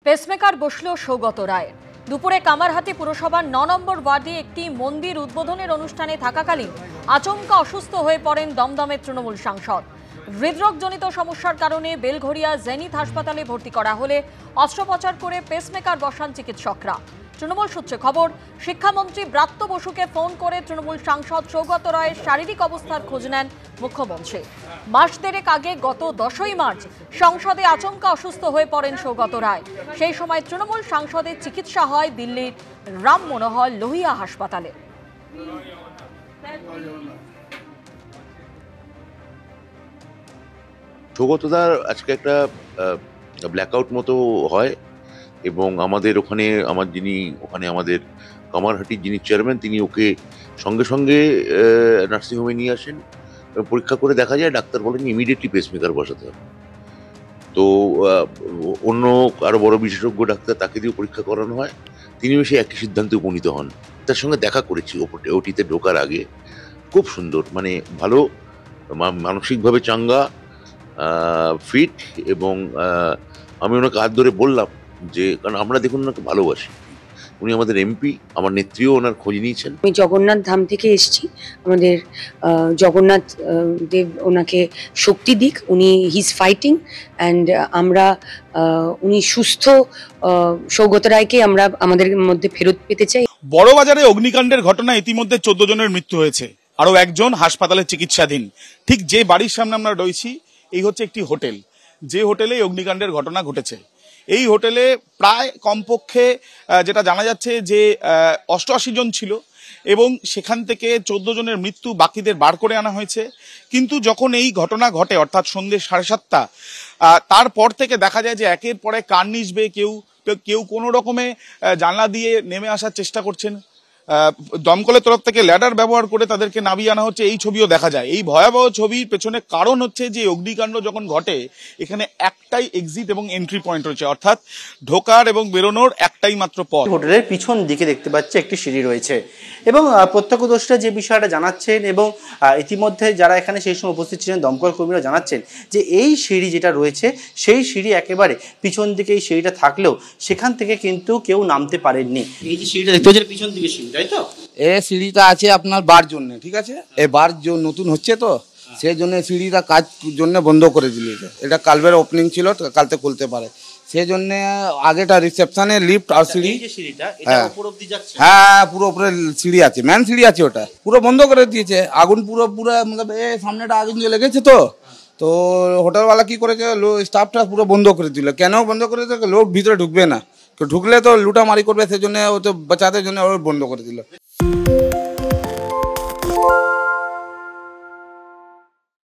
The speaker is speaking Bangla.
পেসমেকার বসল সৌগত রায়। দুপুরে কামারহাটি পুরসভার ৯ নম্বর ওয়ার্ডে একটি মন্দির উদ্বোধনের অনুষ্ঠানে থাকাকালীন আচমকা অসুস্থ হয়ে পড়েন দমদমের তৃণমূল সাংসদ। হৃদরোগজনিত সমস্যার কারণে বেলঘরিয়া জেনিথ হাসপাতালে ভর্তি করা হলে অস্ত্রোপচার করে পেসমেকার বসান চিকিৎসকরা। তৃণমূল সূত্রে খবর, শিক্ষামন্ত্রী ব্রাত্য বসুকে ফোন করে তৃণমূল সাংসদ সৌগত রায়ের শারীরিক অবস্থার খোঁজ নেন মুখ্যমন্ত্রী। মাস দেড়েক আগে গত 10ই মার্চ সংসদে আচমকা অসুস্থ হয়ে পড়েন সৌগত রায়। সেই সময় তৃণমূল সাংসদের চিকিৎসা হয় দিল্লির রাম মনোহর লোহিয়া হাসপাতালে। সৌগতদার আজকে একটা ব্ল্যাকআউট মতো হয় এবং আমাদের ওখানে আমাদের কামারহাটির যিনি চেয়ারম্যান তিনি ওকে সঙ্গে সঙ্গে নার্সিংহোমে নিয়ে আসেন। পরীক্ষা করে দেখা যায়, ডাক্তার বলেন ইমিডিয়েটলি পেসমেকার বসাতে হবে। তো অন্য আরো বড় বিশেষজ্ঞ ডাক্তার তাকে দিয়ে পরীক্ষা করানো হয়, তিনিও সেই একই সিদ্ধান্তে উপনীত হন। তার সঙ্গে দেখা করেছি ওটিতে ঢোকার আগে, খুব সুন্দর, মানে ভালো, মানসিকভাবে চাঙ্গা, ফিট। এবং আমি ওনাকে হাত ধরে বললাম যে, কারণ আমরা দেখুন ওনাকে ভালোবাসি, উনি আমাদের এমপি, আমার নেত্রীও ওনার খোঁজ নিয়েছেন। আমি জগন্নাথ ধাম থেকে এসেছি। আমাদের জগন্নাথ দেব ওনাকে শক্তি দিক, উনি হিজ ফাইটিং অ্যান্ড আমরা উনি সুস্থ সৌগত রায়কে আমরা আমাদের মধ্যে ফেরত পেতে চাই। বড়বাজারে অগ্নিকাণ্ডের ঘটনা ইতিমধ্যে 14 জনের মৃত্যু হয়েছে, আরো একজন হাসপাতালে চিকিৎসাধীন। ঠিক যে বাড়ির সামনে আমরা রয়েছি, এই হচ্ছে একটি হোটেল, যে হোটেলে অগ্নিকাণ্ডের ঘটনা ঘটেছে। এই হোটেলে প্রায় কমপক্ষে যেটা জানা যাচ্ছে যে 88 জন ছিল এবং সেখান থেকে 14 জনের মৃত্যু, বাকিদের বার করে আনা হয়েছে। কিন্তু যখন এই ঘটনা ঘটে অর্থাৎ সন্ধ্যে 7:30, তারপর থেকে দেখা যায় যে একের পরে কার্নিশ বেয়ে কেউ কোনো রকমে জানলা দিয়ে নেমে আসার চেষ্টা করছেন। দমকলের তরফ থেকে ল্যাডার ব্যবহার করে তাদেরকে নামিয়ে আনা হচ্ছে, এই ছবিও দেখা যায়। এই ভয়াবহ ছবির পেছনে কারণ হচ্ছে যে অগ্নিকাণ্ড যখন ঘটে এখানে একটাই এক্সিট এবং এন্ট্রি পয়েন্ট রয়েছে, অর্থাৎ ঢোকার এবং বেরোনোর একটাই মাত্র পথ। হোটেলের পিছন দিকে দেখতে পাচ্ছে একটি সিঁড়ি রয়েছে এবং প্রত্যক্ষদর্শীরা যে বিষয়টা জানাচ্ছেন এবং ইতিমধ্যে যারা এখানে সেই সময় উপস্থিত ছিলেন দমকল কর্মীরা জানাচ্ছেন যে এই সিঁড়ি যেটা রয়েছে সেই সিঁড়ি একেবারে পিছন দিকে এই সিঁড়িটা থাকলেও সেখান থেকে কিন্তু কেউ নামতে পারেননি। এই যে সিঁড়িটা দেখতে পাচ্ছেন পিছন দিকে সিঁড়ি, তাই তো? এই সিঁড়িটা আছে আপনার বার জন্য, ঠিক আছে? এই বার নতুন হচ্ছে তো সেই জন্য সিঁড়িটা কাজ জন্য বন্ধ করে দিয়েছে। এটা কালবের ওপেনিং ছিল, কালতে খুলতে পারে, সেই জন্য আগেটা রিসেপশনে লিফট আর সিঁড়ি। হ্যাঁ, পুরো উপরে সিঁড়ি আছে, ম্যান সিঁড়ি আছে, ওটা পুরো বন্ধ করে দিয়েছে। আগুন পুরো মতলব এই সামনেটা আগুন লেগেছে তো হোটেলওয়ালা কি করেছে, স্টাফটা পুরো বন্ধ করে দিল। কেন বন্ধ করে দিল? লোক ভিতরে ঢুকবে না, ঢুকলে তো লুটামারি করবে, সেজন্য ও তো বাঁচাতে জন্য বন্ধ করে দিল।